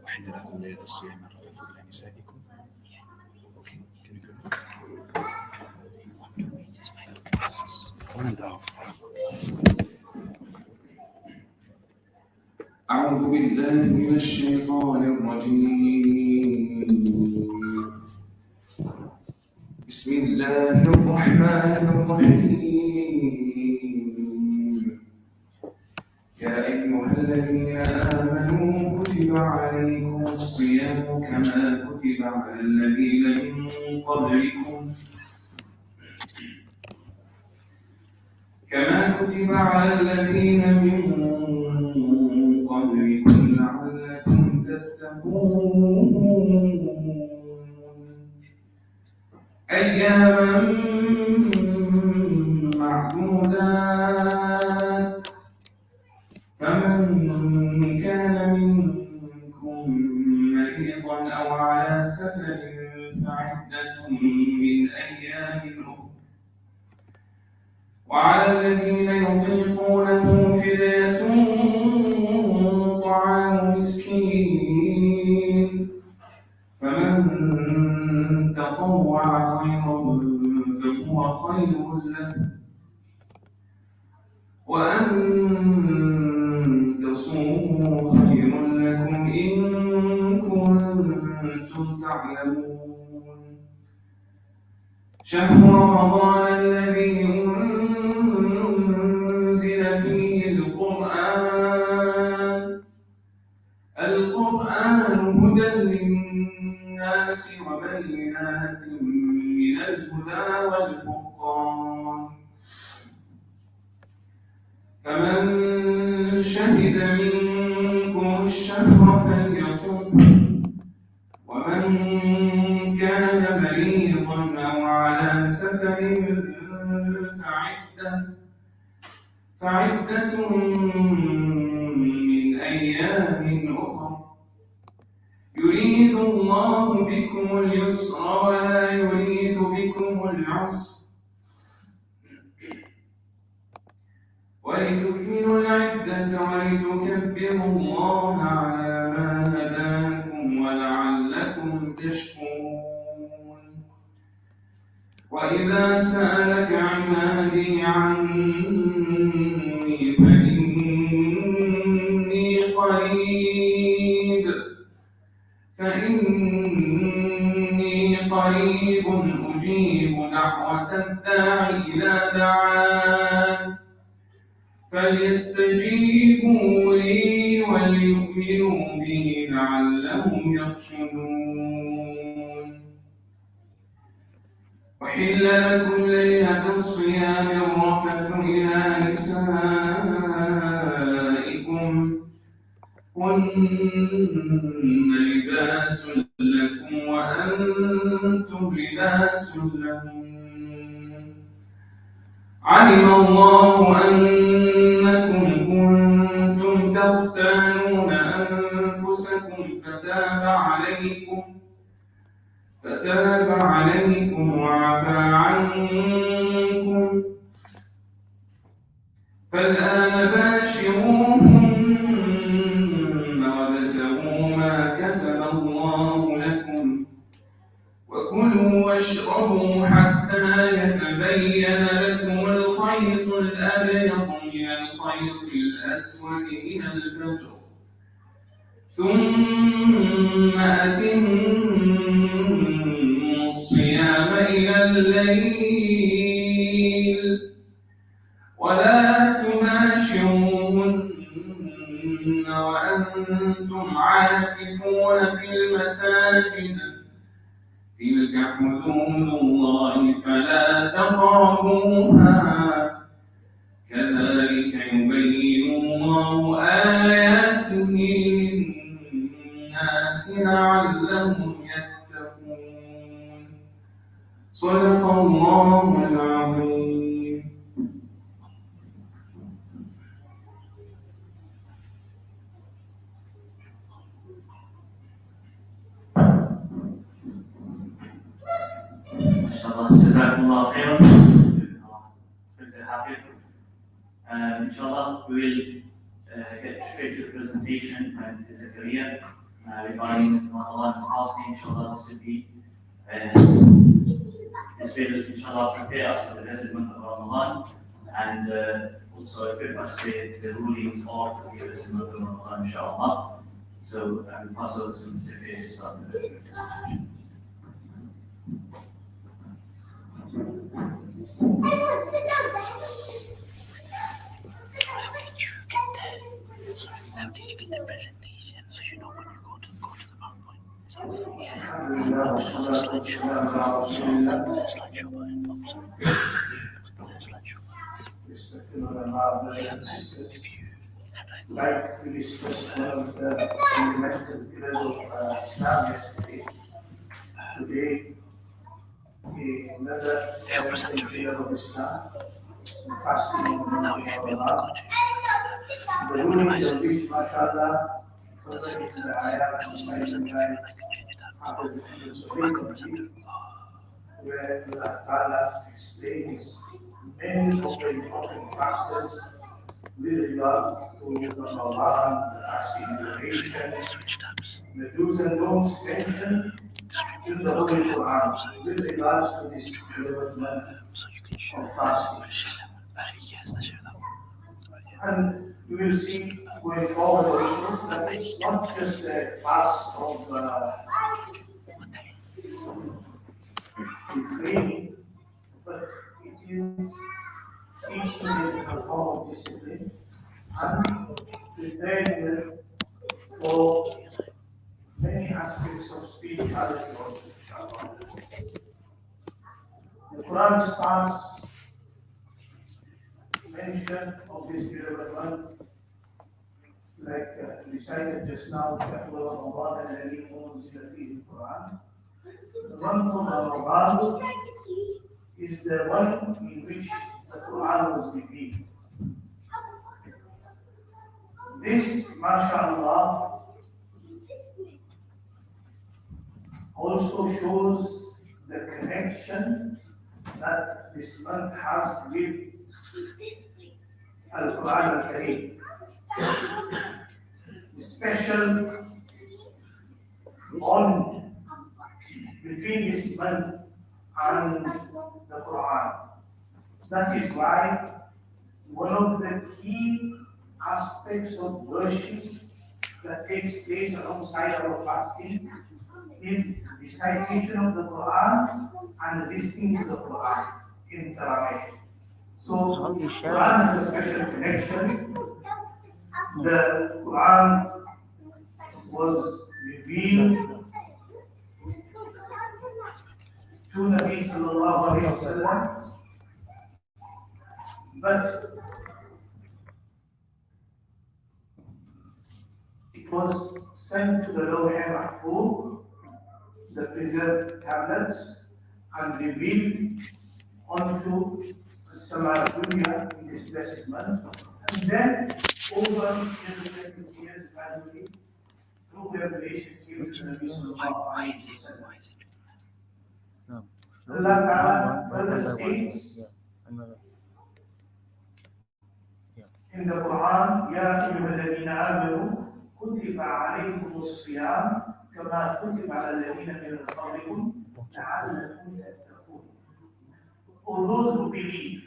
أحل لكم ليلة الصيام الرفث إلى نسائكم. Okay, can you do it? أعوذ بالله من الشيطان الرجيم. بسم الله الرحمن الرحيم. يا أيها الذين آمنوا كتب عليكم الصيام كما كتب على الذين من قبلكم لعلكم تتقون. أياما معدودات، فمن كان منكم مريضا أو على سفر فعدة من أيام أخرى، وعلى الذين يطيقونه فدية طعام مسكين، فمن تطوع خيرا فهو خير له، وأن تصوموا خير لكم إن كنتم تعلمون. شهر رمضان الذي أنزل فيه القرآن هدى للناس وبينات من الهدى والفرقان، فمن شهد منكم الشهر فليصم، ومن كان مريضا أو على سفر فعدة من أيام أخر، يريد الله بكم اليسر ولا يريد بكم العسر، ولتكملوا العدة ولتكبروا الله على ما هداكم ولعلكم تشكرون. وإذا سألك عبادي عني فإني قريب أجيب دعوة الداع إذا دعان، فليستجيبوا لي وليؤمنوا بي لعلهم يرشدون. أحل لكم ليلة الصيام الرفث إلى نسائكم، هن لباس لكم وأنتم لباس لهم. علم الله أنكم كنتم تختانون أنفسكم فتاب عليكم وعفى عنكم، فالآن باشروهن وابتغوا ما كتب الله لكم، وكلوا واشربوا حتى يتبين لكم الخيط الأبيض من الخيط الأسود من الفجر، ثم أتموا الصيام إلى الليل، ولا تباشروهن وأنتم عاكفون في المساجد، تلك حدود الله فلا تقربوها، كذلك يبين الله آياته للناس لعلهم يتقون. صدق الله العظيم. ما شاء الله، جزاكم الله خيرا. Inshallah, we will get straight to the presentation and to Zakaria regarding Ramadan and fasting. Inshallah, this will be this will inshallah prepare us for the blessed month of Ramadan and also equip us with the rulings of the blessed month of Ramadan, inshallah. So I will pass over to Zakaria to start the presentation. How did you get the presentation? So you know when you go to the PowerPoint. So yeah. Slideshow button. Slideshow. If you like we discussed one of the fundamental pillars of Islam yesterday, today another pillar of Islam, fasting. Now you should be able to go to the rulings of which, mashallah, covered in the ayah recited by where Allah Ta'ala explains many of the important factors with regard to Ramadan, the fasting duration, the do's and don'ts mentioned in the Holy Quran with regards to this development of fasting. And you will see going forward also that it's not just a fast of refraining, but it is teaching is a form of discipline and preparing for many aspects of spirituality also, inshallah. The Quran starts mention of this beloved month, like recited just now, chapter Ramadan and Alladhi Unzila Fihi Quran. The month of Ramadan is the one in which the Quran was revealed. This, mashallah, also shows the connection that this month has with Al-Quran Al-Kareem. The special bond between this month and the Quran. That is why one of the key aspects of worship that takes place alongside our fasting is recitation of the Quran and listening to the Quran in Tarawih. So Quran has a special connection. The Quran was revealed to Nabi sallallahu alayhi wa sallam, but it was sent to the Lawh Mahfuz, the preserved tablets, and revealed onto Sama Dunya in this blessed month, and then over 20 years gradually through revelation came to Nabi sallallahu alayhi wa sallam. Allah Ta'ala further states in the Quran, Ya ayyuhalladhina amanu kutiba alaykumus siyam kama kutiba ala alladhina min qablikum la'allakum tattaqun. O those who believe,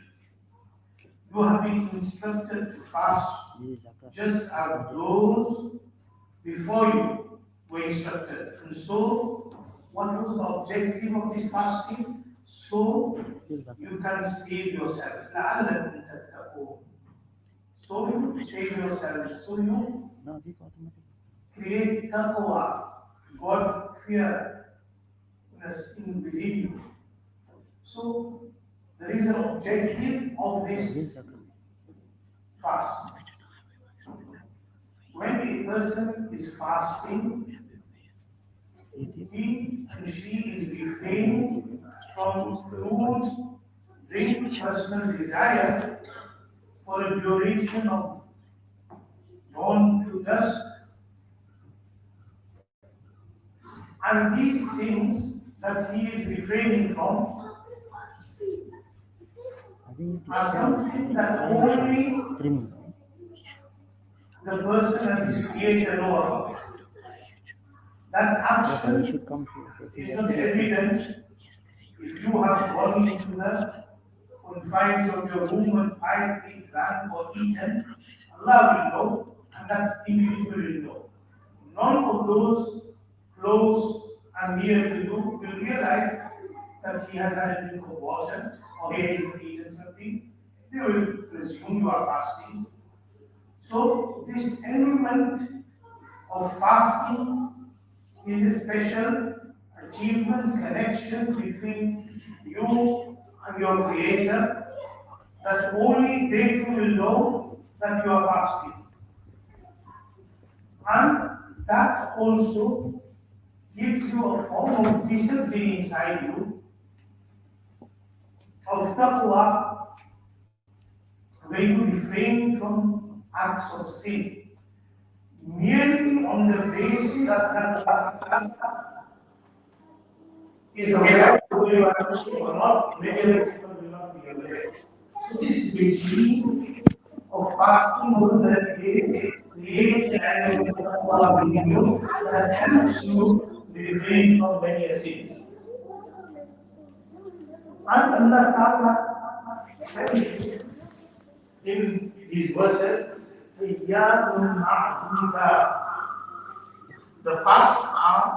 you have been instructed to fast just as those before you were instructed. And so, what was the objective of this fasting? So you can save yourselves. لَعَلَّكُمْ تَتَّقُونَ. So you save yourselves. So you create taqwa, God fearness within you. So there is an objective of this fast. When a person is fasting, he and she is refraining from food, drink, personal desire for a duration of dawn to dusk. And these things that he is refraining from are something that only the person and his creator know about. That action is not evident if you have gone into the confines of your room and quietly drank or eaten. Allah will know, and that individual will know. None of those close and near to you will realize that he has had a drink of water or he has eaten something. They will presume you are fasting. So this element of fasting is a special achievement, connection between you and your Creator, that only they two will know that you are fasting. And that also gives you a form of discipline inside you, of taqwa, where you refrain from acts of sin, merely on the basis that is acceptable or not, many other people will not be aware. So this regime of fasting over the days creates an element of taqwa within you that helps you refrain from many sins. And Allah Ta'ala in these verses, the fasts are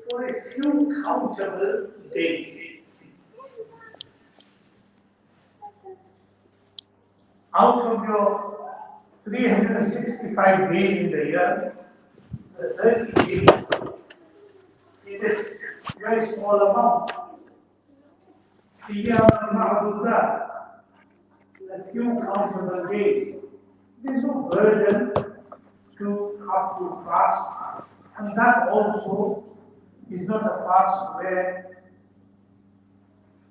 for a few countable days. Out of your 365 days in the year, the 30 days is a very small amount. A few countable days. There's no burden to have to fast, and that also is not a fast where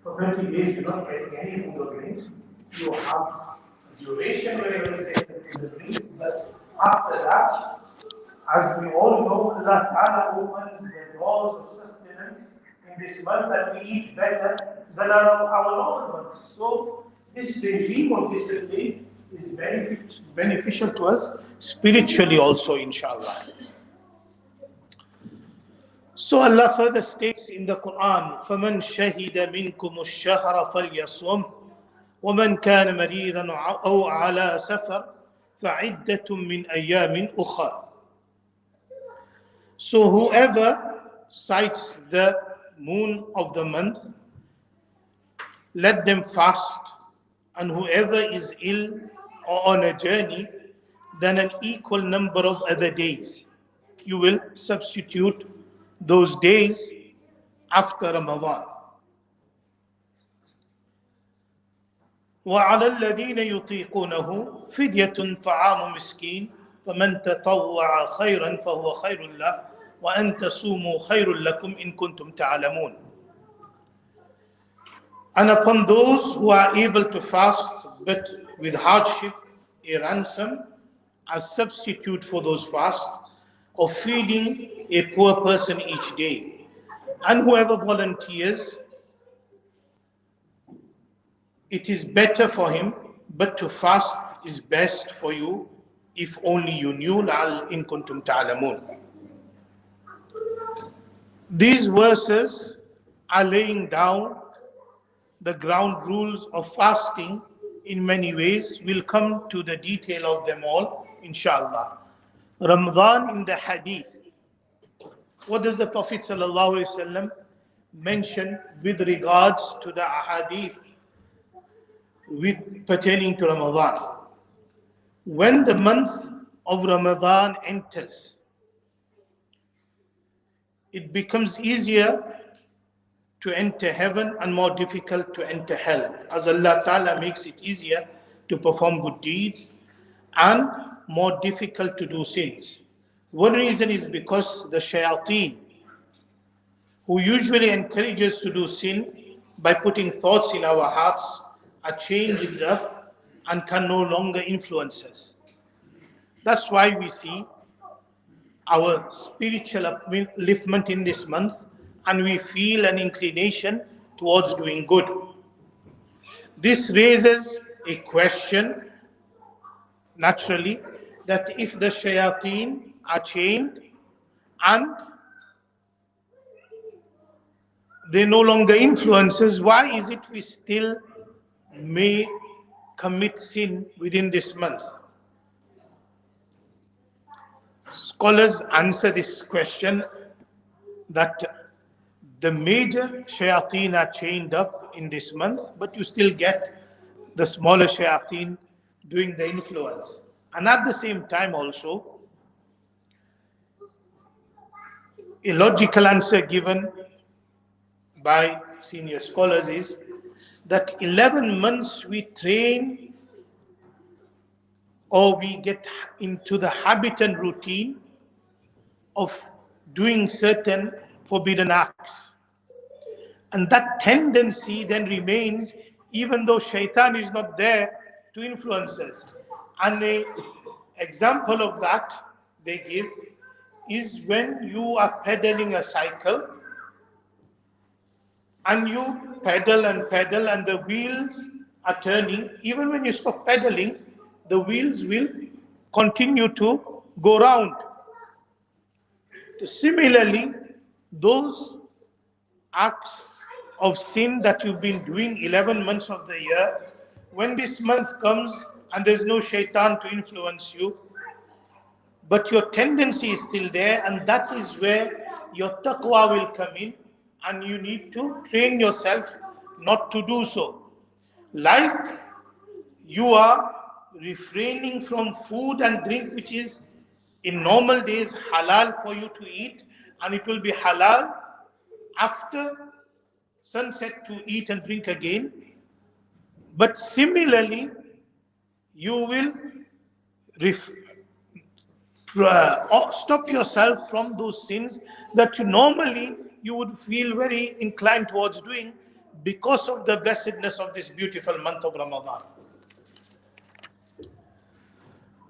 for 30 days you're not getting any food or drink. You have a duration where you're getting food or drink, but after that, as we all know, Allah Ta'ala opens the doors of sustenance in this month and we eat better than our normal months. So this regime of discipline is beneficial to us spiritually also, inshallah. So Allah further states in the Quran, فَمَنْ شَهِدَ مِنْكُمُ الشَّهْرَ فَلْيَصُمْ وَمَنْ كَانَ مَرِيضًا أَوْ عَلَى سَفَرٍ فَعِدَّةٌ مِنْ أَيَّامٍ أُخَرٍ. So whoever sights the moon of the month, let them fast, and whoever is ill or on a journey, then an equal number of other days. You will substitute those days after Ramadan. وَعَلَى الَّذِينَ يُطِيقُونَهُ فِدْيَةٌ طَعَامُ مِسْكِينٍ فَمَنْ تَطَوَّعَ خَيْرًا فَهُوَ خَيْرٌ لَهُ وَأَنْ تَصُومُوا خَيْرٌ لَكُمْ إِن كُنْتُمْ تَعْلَمُونَ. And upon those who are able to fast, but with hardship, a ransom as substitute for those fasts, of feeding a poor person each day. And whoever volunteers, it is better for him, but to fast is best for you if only you knew. لَعَلْ إِن كُنْتُمْ تَعْلَمُونَ. These verses are laying down the ground rules of fasting in many ways. We'll come to the detail of them all, inshallah. Ramadan in the hadith. What does the Prophet ﷺ mention with regards to the ahadith pertaining to Ramadan? When the month of Ramadan enters, it becomes easier to enter heaven and more difficult to enter hell, as Allah Ta'ala makes it easier to perform good deeds and more difficult to do sins. One reason is because the shayateen, who usually encourage us to do sin by putting thoughts in our hearts, are changed up and can no longer influence us. That's why we see our spiritual upliftment in this month, and we feel an inclination towards doing good. This raises a question, naturally, that if the shayateen are chained and they no longer influences, why is it we still may commit sin within this month? Scholars answer this question that the major shayateen are chained up in this month, but you still get the smaller shayateen doing the influence. And at the same time also, a logical answer given by senior scholars is that 11 months we train or we get into the habit and routine of doing certain forbidden acts. And that tendency then remains even though shaitan is not there to influence us. And an example of that they give is when you are pedaling a cycle and you pedal and the wheels are turning. Even when you stop pedaling, the wheels will continue to go round. Similarly, those acts of sin that you've been doing 11 months of the year, when this month comes and there's no shaitan to influence you, but your tendency is still there, and that is where your taqwa will come in, and you need to train yourself not to do so. Like you are refraining from food and drink which is in normal days halal for you to eat, and it will be halal after sunset to eat and drink again. But similarly, you will stop yourself from those sins that normally you would feel very inclined towards doing because of the blessedness of this beautiful month of Ramadan.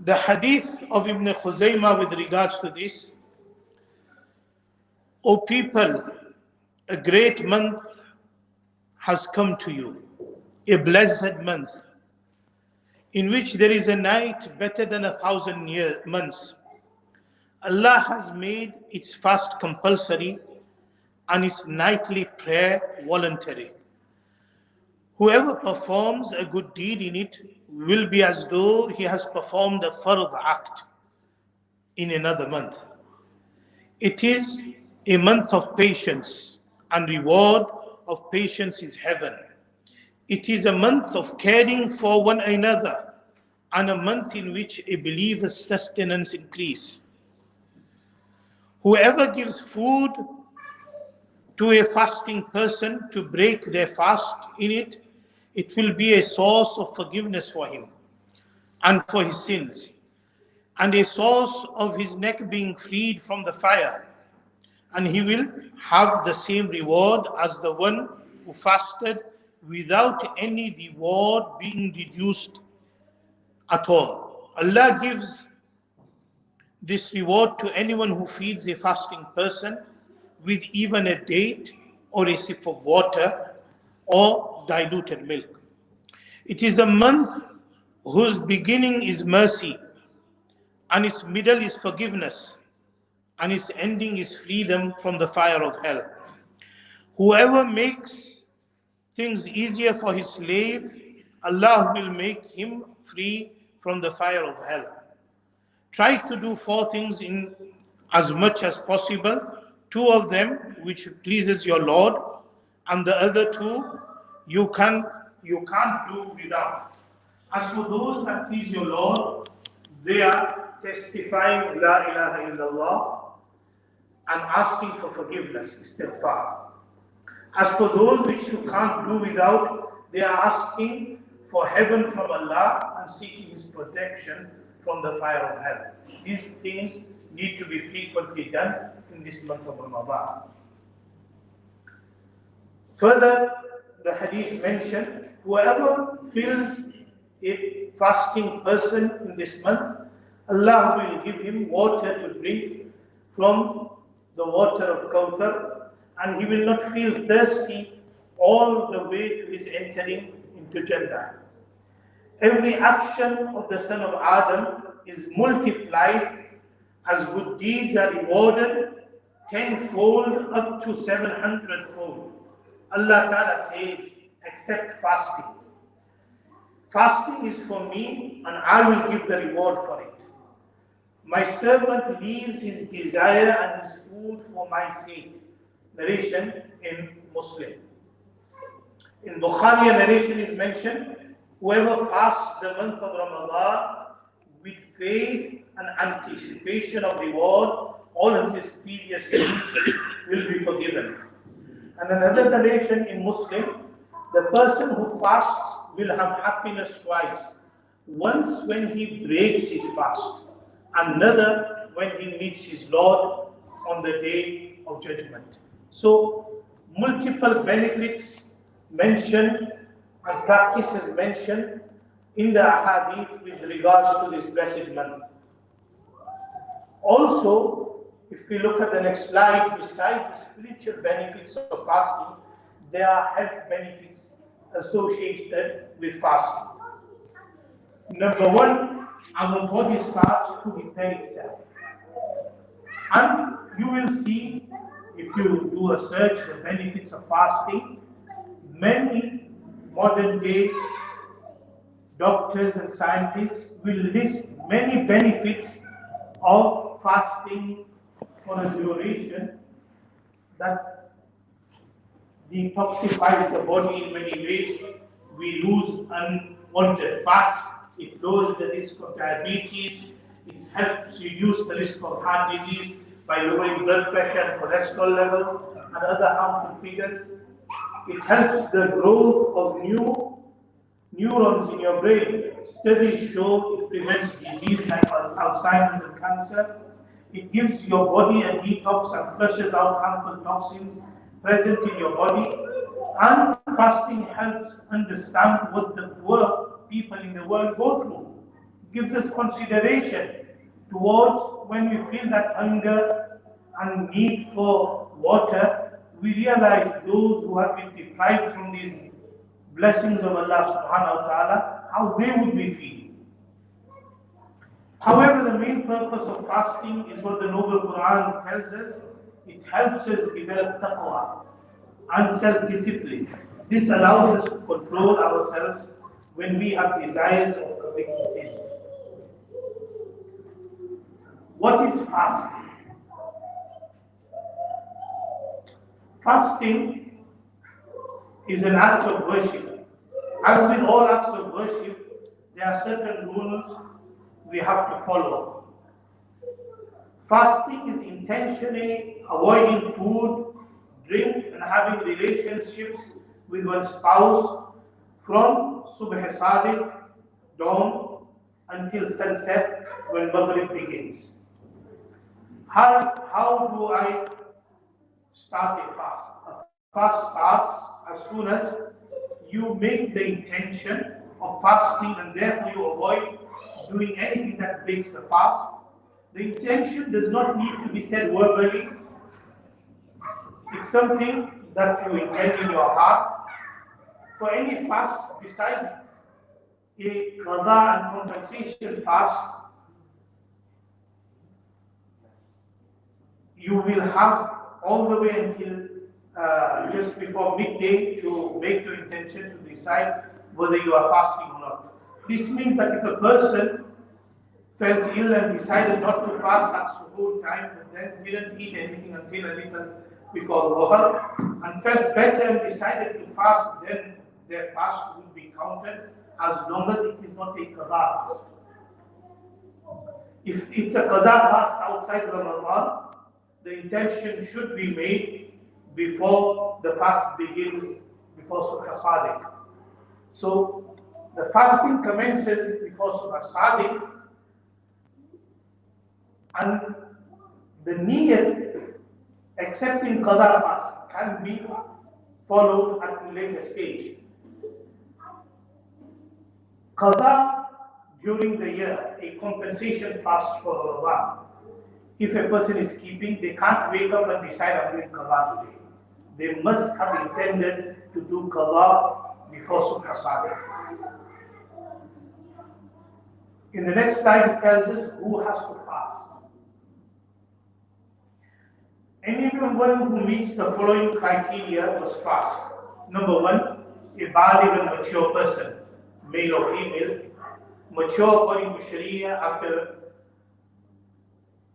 The hadith of Ibn Khuzaymah with regards to this: O people, a great month has come to you, a blessed month, in which there is a night better than 1,000 months. Allah has made its fast compulsory and its nightly prayer voluntary. Whoever performs a good deed in it will be as though he has performed a fard act in another month. It is a month of patience, and reward of patience is heaven. It is a month of caring for one another, and a month in which a believer's sustenance increase. Whoever gives food to a fasting person to break their fast in it, it will be a source of forgiveness for him and for his sins, and a source of his neck being freed from the fire, and he will have the same reward as the one who fasted without any reward being reduced at all. Allah gives this reward to anyone who feeds a fasting person with even a date or a sip of water or diluted milk. It is a month whose beginning is mercy, and its middle is forgiveness, and its ending is freedom from the fire of hell. Whoever makes things easier for his slave, Allah will make him free from the fire of hell. Try to do 4 things in as much as possible, 2 of them which pleases your Lord, and the other 2 you can't do without. As for those that please your Lord, they are testifying La ilaha illallah and asking for forgiveness, istighfar. As for those which you can't do without, they are asking for heaven from Allah and seeking His protection from the fire of hell. These things need to be frequently done in this month of Ramadan. Further, the hadith mentioned, whoever fills a fasting person in this month, Allah will give him water to drink from the water of Kawthar, and he will not feel thirsty all the way to his entering into Jannah. Every action of the son of Adam is multiplied, as good deeds are rewarded tenfold up to 700-fold. Allah Ta'ala says, except fasting. Fasting is for me and I will give the reward for it. My servant leaves his desire and his food for my sake. Narration in Muslim. In Bukhari, a narration is mentioned, whoever fasts the month of Ramadan with faith and anticipation of reward, all of his previous sins will be forgiven. And another narration in Muslim, the person who fasts will have happiness twice. Once when he breaks his fast, another when he meets his Lord on the day of judgment. So, multiple benefits mentioned and practices mentioned in the ahadith with regards to this blessed month. Also, if we look at the next slide, besides the spiritual benefits of fasting, there are health benefits associated with fasting. Number one, our body starts to repair itself. And you will see, if you do a search, the benefits of fasting, many modern day doctors and scientists will list many benefits of fasting for a duration that detoxifies the body in many ways. We lose unwanted fat. It lowers the risk of diabetes. It helps reduce the risk of heart disease by lowering blood pressure and cholesterol levels and other harmful figures. It helps the growth of new neurons in your brain. Studies show it prevents disease like Alzheimer's and cancer. It gives your body a detox and flushes out harmful toxins present in your body. And fasting helps understand what the poor people in the world go through. It gives us consideration towards when we feel that hunger and need for water, we realize those who have been deprived from these blessings of Allah subhanahu wa ta'ala, how they would be feeling. However, the main purpose of fasting is what the Noble Quran tells us. It helps us develop taqwa and self-discipline. This allows us to control ourselves when we have desires of committing sins. What is fasting? Fasting is an act of worship. As with all acts of worship, there are certain rules we have to follow. Fasting is intentionally avoiding food, drink, and having relationships with one's spouse from Subh Sadiq, dawn, until sunset when Maghrib begins. How do I start a fast? A fast starts as soon as you make the intention of fasting and therefore you avoid doing anything that breaks the fast. The intention does not need to be said verbally. It's something that you intend in your heart. For any fast besides a qada and compensation fast, you will have all the way until just before midday to make your intention to decide whether you are fasting or not. This means that if a person felt ill and decided not to fast at suhoor time, but then didn't eat anything until a little before dhuhr, and felt better and decided to fast, then their fast would be counted as long as it is not a qaza fast. If it's a qaza fast outside Ramadan, the intention should be made before the fast begins, before Subh Sadiq. So the fasting commences before Subh Sadiq, and the niyat accepting qada fast can be followed at a later stage. Qada during the year, a compensation fast for Ramadan. If a person is keeping, they can't wake up and decide I'm doing qada today. They must have intended to do qada before Subh Sadiq. In the next slide, it tells us who has to fast. Anyone who meets the following criteria must fast. Number one, a baligh and mature person, male or female. Mature according to Sharia after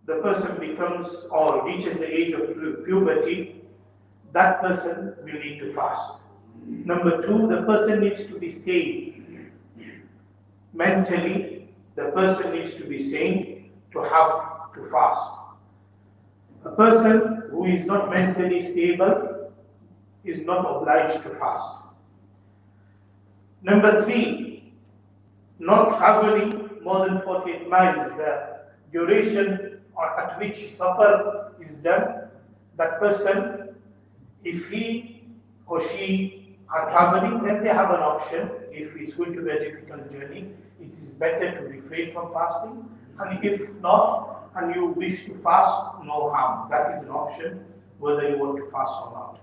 the person becomes or reaches the age of puberty, that person will need to fast. Number two, the person needs to be sane. Mentally, the person needs to be sane to have to fast. A person who is not mentally stable is not obliged to fast. Number three, not traveling more than 48 miles. The duration at which safar is done, that person, if he or she are traveling, then they have an option. If it's going to be a difficult journey, it is better to refrain from fasting. And if not, and you wish to fast, no harm. That is an option, whether you want to fast or not.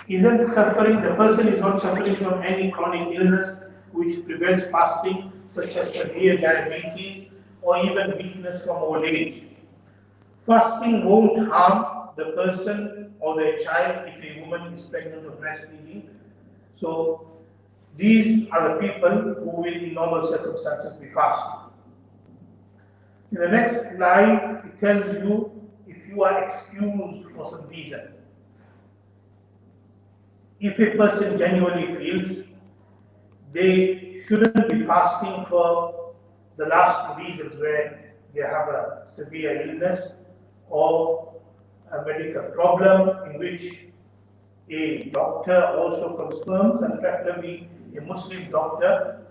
Isn't suffering, the person is not suffering from any chronic illness which prevents fasting, such as severe diabetes or even weakness from old age. Fasting won't harm the person or their child if a woman is pregnant or breastfeeding. So these are the people who will in normal circumstances be fasting. In the next slide, it tells you if you are excused for some reason. If a person genuinely feels they shouldn't be fasting for the last two reasons, where they have a severe illness or a medical problem in which a doctor also confirms, and preferably a Muslim doctor,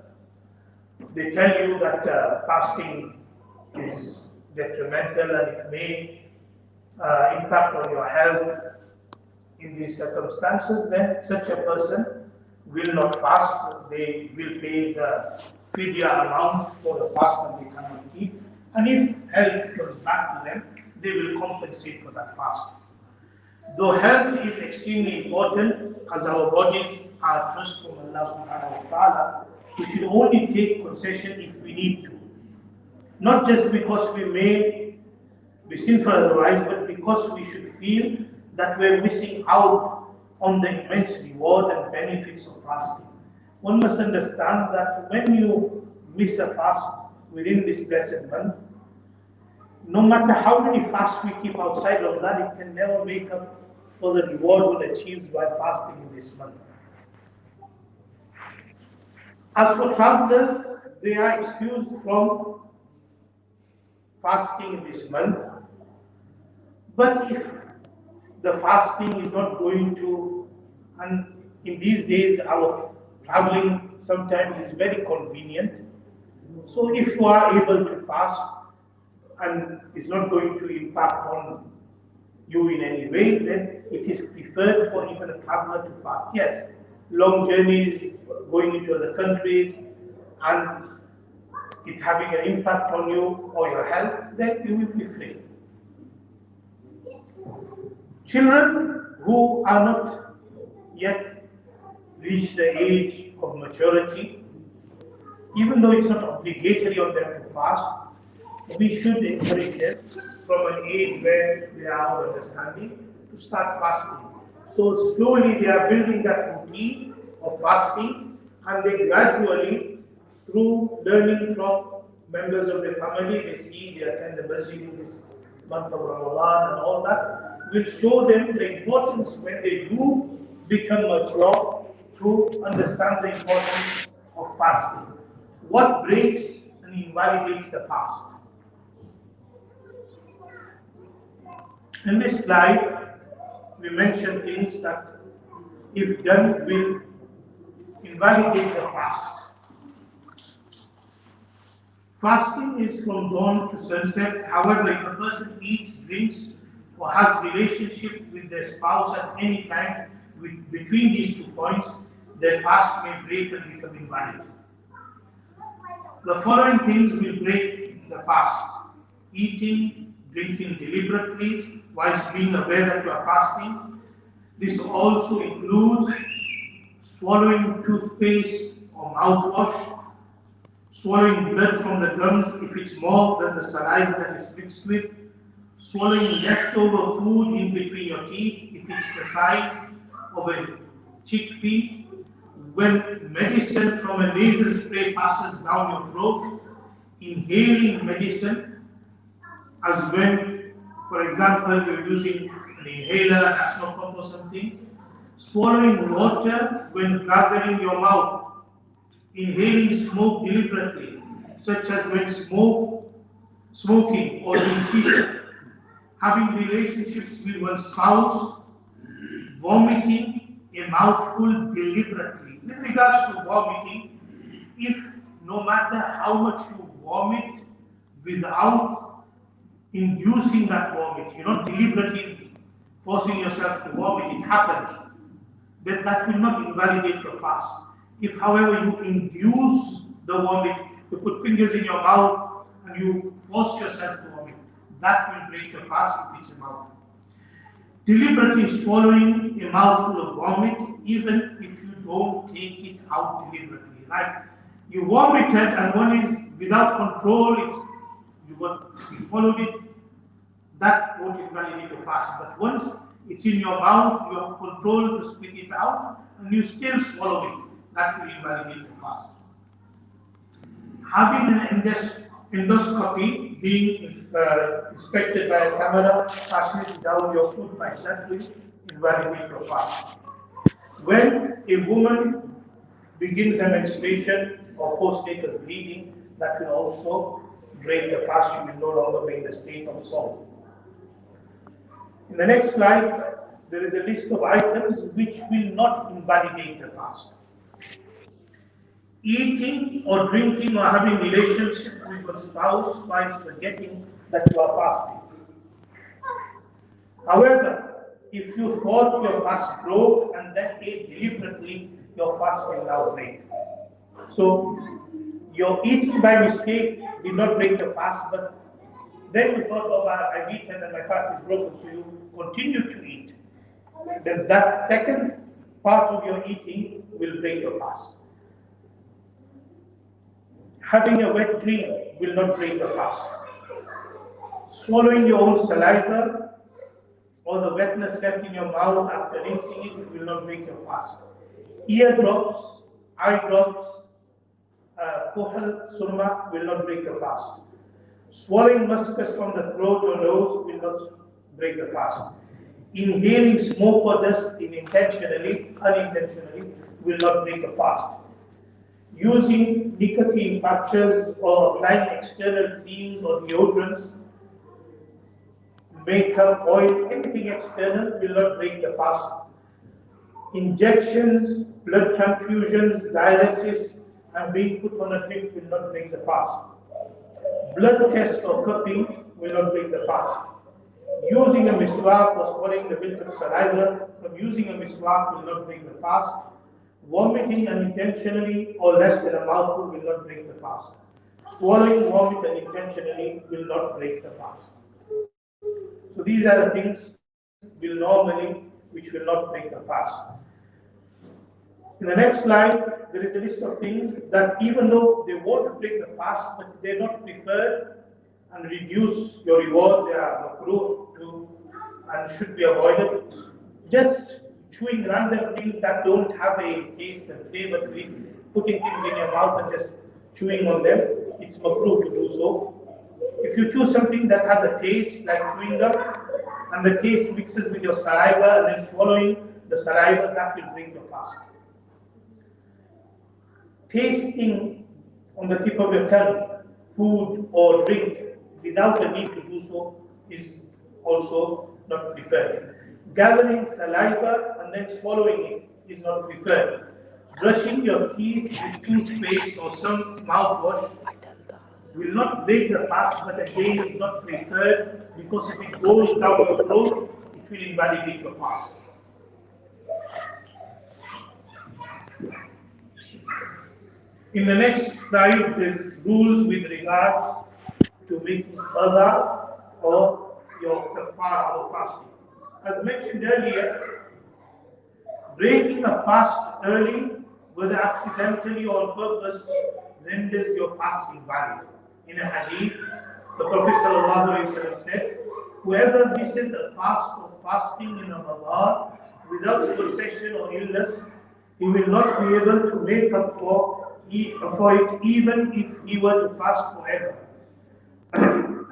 they tell you that fasting is detrimental and it may impact on your health. In these circumstances, then such a person will not fast. They will pay the fidya amount for the fast that they cannot keep. And if health comes back to them, they will compensate for that fast. Though health is extremely important, as our bodies are trust from Allah subhanahu wa ta'ala, we should only take concession if we need to. Not just because we may be sinful otherwise, but because we should feel that we're missing out on the immense reward and benefits of fasting. One must understand that when you miss a fast within this blessed month, no matter how many fasts we keep outside of that, it can never make up for the reward one achieves by fasting in this month. As for travelers, they are excused from fasting in this month. But if the fasting is not going to, and in these days our traveling sometimes is very convenient. So if you are able to fast and it's not going to impact on you in any way, then it is preferred for even a traveler to fast. Yes, long journeys, going into other countries, and it having an impact on you or your health, then you will be free. Children who are not yet reached the age of maturity, even though it's not obligatory on them to fast, we should encourage them from an age where they are of understanding to start fasting. So slowly they are building that routine of fasting, and they gradually, through learning from members of their family, they see, they attend the masjid in this month of Ramadan and all that, will show them the importance when they do become mature to understand the importance of fasting. What breaks and invalidates the fast? In this slide, we mention things that, if done, will invalidate the fast. Fasting is from dawn to sunset. However, if a person eats, drinks, or has relationship with their spouse at any time between these 2 points, their fast may break and become invalid. The following things will break the fast: eating, drinking deliberately whilst being aware that you are fasting. This also includes swallowing toothpaste or mouthwash swallowing blood from the gums if it's more than the saliva that is mixed with, swallowing leftover food in between your teeth if it's the size of a chickpea, when medicine from a nasal spray passes down your throat, inhaling medicine as when, for example, you're using an inhaler, an asthma pump or something, swallowing water when gargling your mouth, inhaling smoke deliberately, such as when smoking or doing shisha, having relationships with one's spouse, vomiting a mouthful deliberately. With regards to vomiting, if no matter how much you vomit without inducing that vomit, you're not deliberately forcing yourself to vomit, it happens, then that will not invalidate your fast. If, however, you induce the vomit, you put fingers in your mouth and you force yourself to vomit, that will break your fast if it's a mouthful. Deliberately swallowing a mouthful of vomit, even if you don't take it out deliberately. Like you vomited and one is without control, you swallowed it, that won't invalidate your fast. But once it's in your mouth, you have control to spit it out, and you still swallow it, that will invalidate your fast. Having an endoscopy, being inspected by a camera, passing down your food pipe, that will invalidate your fast. When a woman begins a menstruation or postnatal bleeding, that will also break the fast. You will no longer be in the state of salt. In the next slide, there is a list of items which will not invalidate the fast. Eating or drinking or having relationship with your spouse while forgetting that you are fasting. However, if you thought your fast broke and then ate deliberately, your fast will now break. So, your eating by mistake did not break your fast, but then you thought, oh, I've eaten and my fast is broken, so you continue to eat. Then that second part of your eating will break your fast. Having a wet dream will not break your fast. Swallowing your own saliva or the wetness left in your mouth after rinsing it will not break your fast. Ear drops, eye drops, kohal, surma will not break your fast. Swallowing mucus from the throat or nose will not break the fast. Inhaling smoke or dust unintentionally will not break the fast. Using nicotine patches or applying external creams or deodorants, makeup, oil, anything external will not break the fast. Injections, blood transfusions, dialysis, and being put on a drip will not break the fast. Blood test or cupping will not break the fast. Using a miswak or swallowing the milk of saliva from using a miswak will not break the fast. Vomiting unintentionally or less than a mouthful will not break the fast. Swallowing vomit unintentionally will not break the fast. So these are the things which will not break the fast. In the next slide, there is a list of things that even though they won't break the fast, but they're not preferred and reduce your reward, they are makruh to and should be avoided. Just chewing random things that don't have a taste and flavor to it, putting things in your mouth and just chewing on them, it's makruh to do so. If you chew something that has a taste like chewing gum, and the taste mixes with your saliva and then swallowing the saliva, that will break your fast. Tasting on the tip of your tongue food or drink without a need to do so is also not preferred. Gathering saliva and then swallowing it is not preferred. Brushing your teeth with toothpaste or some mouthwash will not break the fast, but again is not preferred because if it goes down your throat, it will invalidate your fast. In the next slide, there's rules with regard to making qada or your kafara or fasting. As mentioned earlier, breaking a fast early, whether accidentally or on purpose, renders your fasting valid. In a hadith, the Prophet ﷺ said, whoever misses a fast or fasting in Ramadan without concession or illness, he will not be able to make up for it even if he were to fast forever.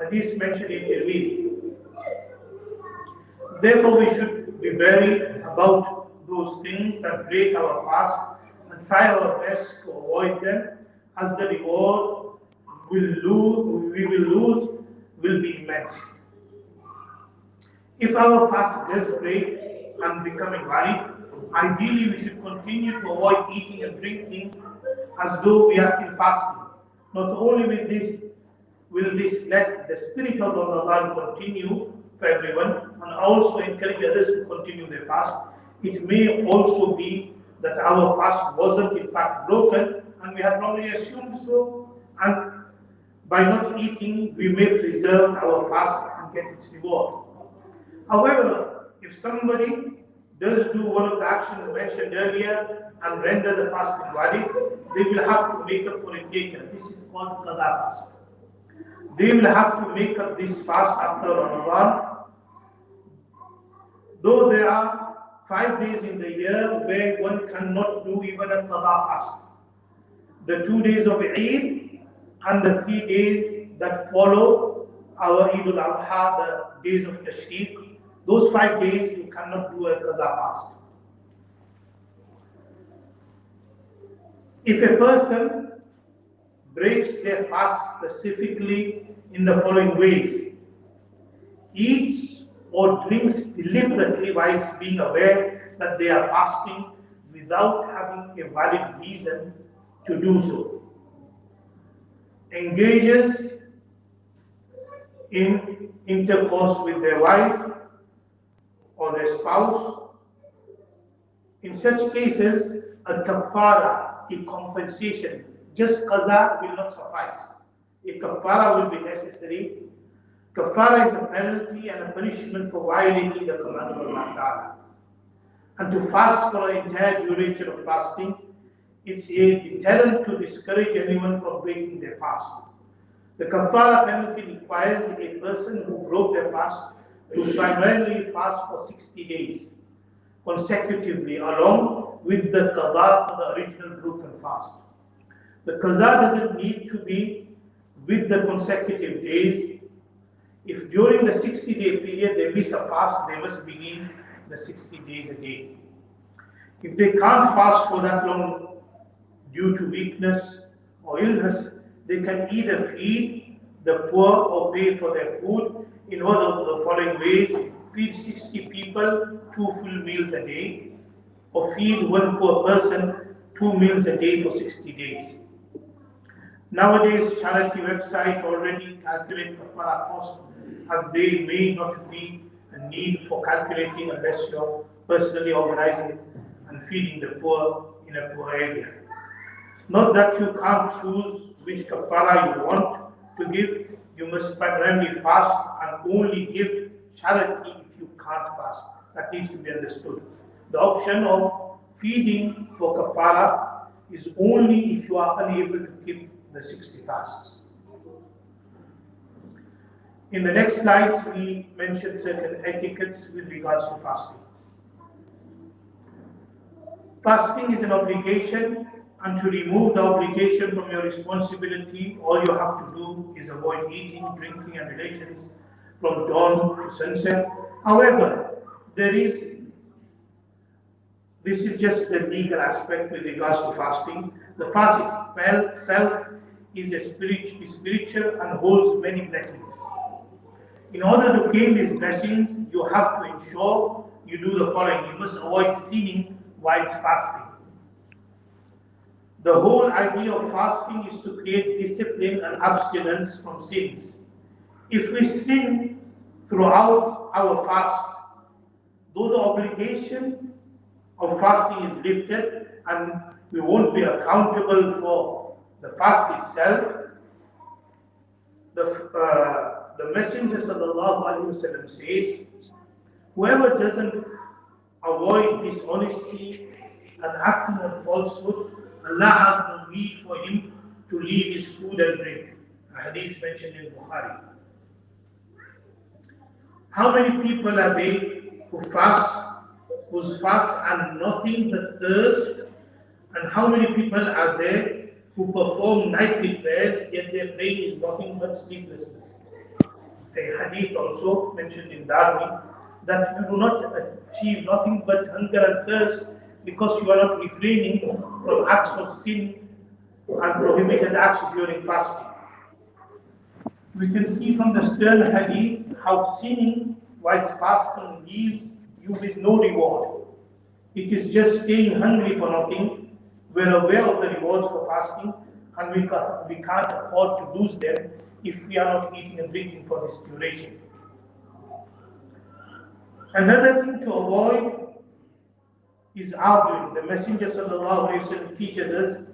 Hadith mentioned in Tirmidhi. Therefore, we should be wary about those things that break our fast and try our best to avoid them, as the reward we will lose will be immense. If our fast does break and become invalid, ideally we should continue to avoid eating and drinking as though we are still fasting. Not only will this let the spirit of Ramadan continue for everyone and also encourage others to continue their fast, it may also be that our fast wasn't in fact broken and we have wrongly assumed so, and by not eating we may preserve our fast and get its reward. However, if somebody does do one of the actions mentioned earlier and render the fast invalid, they will have to make up for it later. This is called qada fast. They will have to make up this fast after Ramadan. Though there are 5 days in the year where one cannot do even a qada fast. The 2 days of Eid and the 3 days that follow our Eid al-Adha, the days of Tashriq, those 5 days you cannot do a qaza fast. If a person breaks their fast specifically in the following ways: eats or drinks deliberately whilst being aware that they are fasting without having a valid reason to do so, engages in intercourse with their wife or their spouse. In such cases, a kafara, a compensation, just qaza will not suffice. A kafara will be necessary. Kafara is a penalty and a punishment for violating the command of Allah Ta'ala. And to fast for the entire duration of fasting, it's a deterrent to discourage anyone from breaking their fast. The kafara penalty requires a person who broke their fast to primarily fast for 60 days consecutively, along with the qada for the original broken fast. The qaza doesn't need to be with the consecutive days. If during the 60-day period they miss a fast, they must begin the 60 days again. If they can't fast for that long due to weakness or illness, they can either feed the poor or pay for their food in one of the following ways: feed 60 people 2 full meals a day, or feed 1 poor person 2 meals a day for 60 days. Nowadays, charity websites already calculate kafara cost, as they may not be a need for calculating unless you're personally organizing and feeding the poor in a poor area. Not that you can't choose which kafara you want to give. You must primarily fast and only give charity if you can't fast. That needs to be understood. The option of feeding for kafara is only if you are unable to keep the 60 fasts. In the next slides, we mention certain etiquettes with regards to fasting. Fasting is an obligation, and to remove the obligation from your responsibility, all you have to do is avoid eating, drinking, and relations from dawn to sunset. However, this is just the legal aspect with regards to fasting. The fast itself is spiritual and holds many blessings. In order to gain these blessings, you have to ensure you do the following. You must avoid sinning whilst fasting. The whole idea of fasting is to create discipline and abstinence from sins. If we sin throughout our fast, though the obligation of fasting is lifted and we won't be accountable for the fast itself, the Messenger ﷺ says, whoever doesn't avoid dishonesty and acting on falsehood, Allah has no need for him to leave his food and drink. A hadith mentioned in Bukhari. How many people are there who fast, whose fasts are nothing but thirst? And how many people are there who perform nightly prayers, yet their praying is nothing but sleeplessness? A hadith also mentioned in Darwin that you do not achieve nothing but hunger and thirst because you are not refraining from acts of sin and prohibited acts during fasting. We can see from the stern hadith how sinning whilst fasting leaves you with no reward. It is just staying hungry for nothing. We're aware of the rewards for fasting and we can't afford to lose them if we are not eating and drinking for this duration. Another thing to avoid is arguing. The Messenger ﷺ teaches us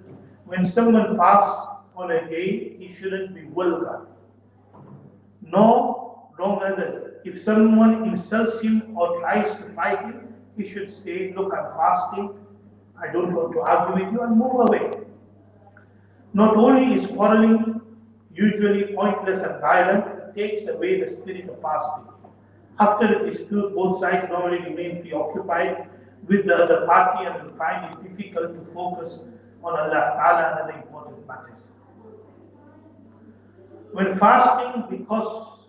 when someone fasts on a day, he shouldn't be vulgar, nor wrong others. If someone insults him or tries to fight him, he should say, look, I'm fasting, I don't want to argue with you, and move away. Not only is quarreling usually pointless and violent, it takes away the spirit of fasting. After a dispute, both sides normally remain preoccupied with the other party and will find it difficult to focus on Allah Ta'ala and other important matters. When fasting, because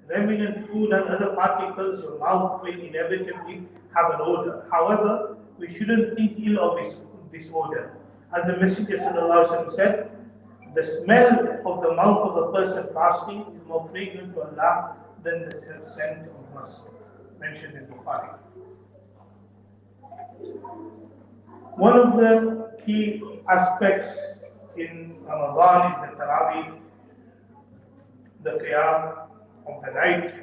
remnant food and other particles, your mouth will inevitably have an odor. However, we shouldn't think ill of this odor. As the Messenger ﷺ said, the smell of the mouth of a person fasting is more fragrant to Allah than the scent of musk, mentioned in Bukhari. One of the key aspects in Ramadan is the Tarawih, the Qiyam of the night.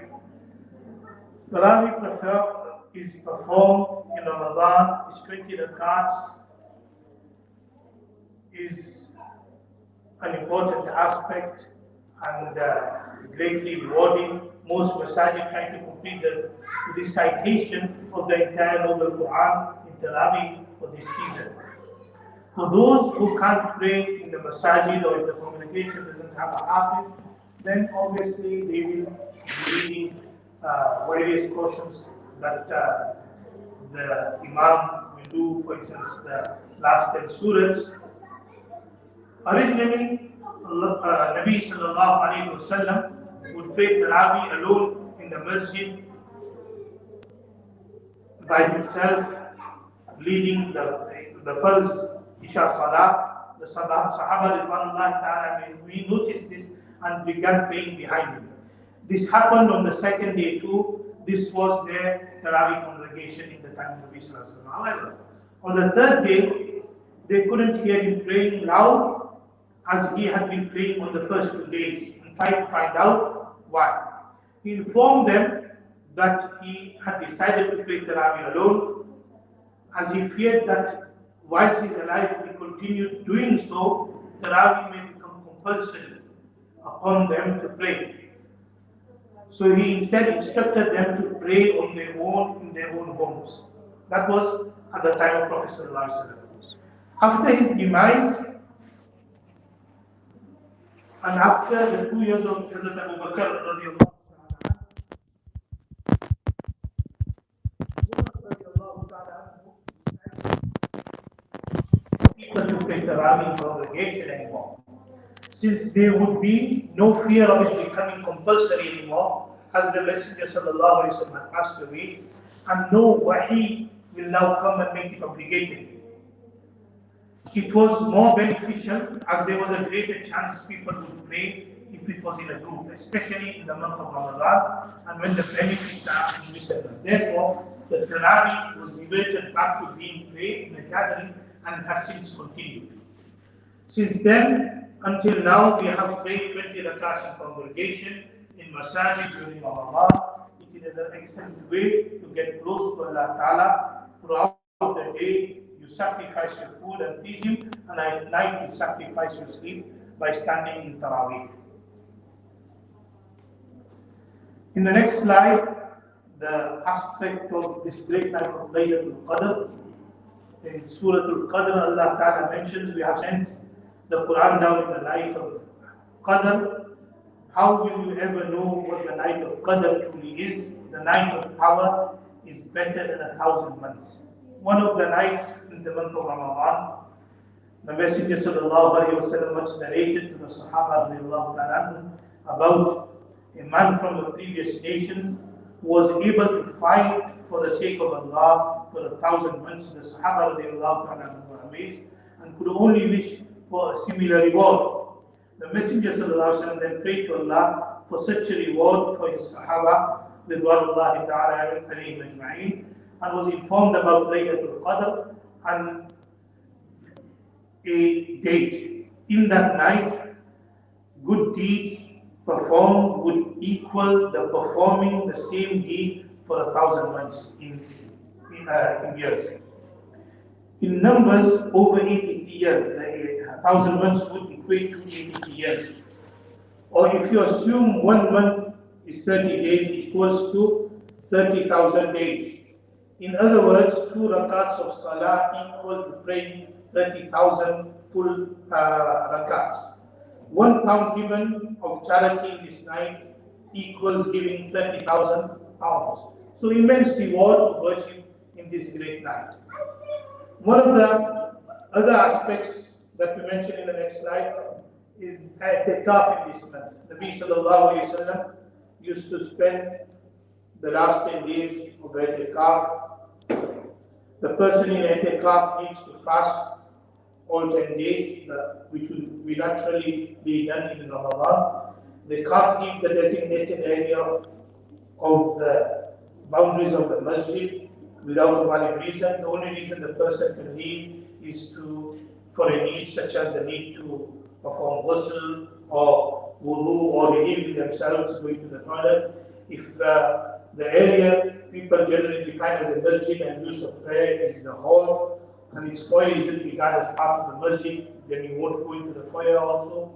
Tarawih is performed in Ramadan, is 20 rakats, is an important aspect and greatly rewarding. Most masajid try to complete the recitation of the entire Noble Quran in Tarawih for this season. For those who can't pray in the masajid or if the congregation doesn't have a hafiz, then obviously they will be reading various portions that the Imam will do, for instance, the last 10 surahs. Originally, Nabi sallallahu alayhi wasallam would pray Tarawih alone in the masjid by himself, leading the first Isha Salah. The Sahaba Ridwanullahi ta'ala, we noticed this and began praying behind him. This happened on the second day too. This was their Tarawih congregation in the time of Nabi sallallahu alayhi wasallam. However, on the third day, they couldn't hear him praying loud as he had been praying on the first 2 days and tried to find out why. He informed them that he had decided to pray Tarawih alone as he feared that whilst he is alive, if he continued doing so, Tarawih may become compulsory upon them to pray. So he instead instructed them to pray on their own in their own homes. That was at the time of Prophet sallallahu alaihi wasallam. After his demise, and after the 2 years of Hazrat Abu Bakr radiallahu people to pray Tarawih congregation anymore, since there would be no fear of it becoming compulsory anymore, as the Messenger sallallahu alaihi wasallam had passed away, and no wahi will now come and make it obligatory. It was more beneficial as there was a greater chance people would pray if it was in a group, especially in the month of Ramadan and when the benefits are invisible. Therefore, the Tarawih was reverted back to being prayed in a gathering and has since continued. Since then, until now, we have prayed 20 rakats in congregation in masajid during Ramadan. It is an excellent way to get close to Allah Ta'ala. Throughout the day, you sacrifice your food and please Him, and at night you sacrifice your sleep by standing in Tarawih. In the next slide, the aspect of this great night of Laylatul Qadr. In Surah Al-Qadr, Allah Ta'ala mentions we have sent the Quran down in the night of Qadr, how will you ever know what the night of Qadr truly is? The night of power is better than 1,000 months. One of the nights in the month of Ramadan, the Messenger sallallahu alaihi wasallam once narrated to the Sahaba radiallahu ta'ala about a man from the previous nations who was able to fight for the sake of Allah for 1,000 months. The Sahaba radiallahu ta'ala were amazed and could only wish for a similar reward. The Messenger sallallahu alaihi wasallam then prayed to Allah for such a reward for his Sahaba ridwanullahi ta'ala alayhim ajma'in, and was informed about Laylatul Qadr and a date. In that night, good deeds performed would equal the performing the same deed for 1,000 months in years. In numbers, over 83 years, 1,000 months would equate to 83 years. Or if you assume 1 month is 30 days, equals to 30,000 days. In other words, 2 rakats of salah equal to praying 30,000 full rakats. £1 given of charity in this night equals giving 30,000 pounds. So immense reward of worship in this great night. One of the other aspects that we mentioned in the next slide is i'tikaf in this month. Nabi sallallahu alayhi wa sallam used to spend the last 10 days of i'tikaf. The person in i'tikaf needs to fast all 10 days, which will be naturally be done in Ramadan. They can't leave the designated area of the boundaries of the masjid without a valid reason. The only reason the person can leave is for a need such as the need to perform ghusl or wudu or relieving themselves going to the toilet. If the area people generally define as a masjid and use of prayer is the hall, and its foyer isn't regarded as part of the masjid, then you won't go into the foyer also.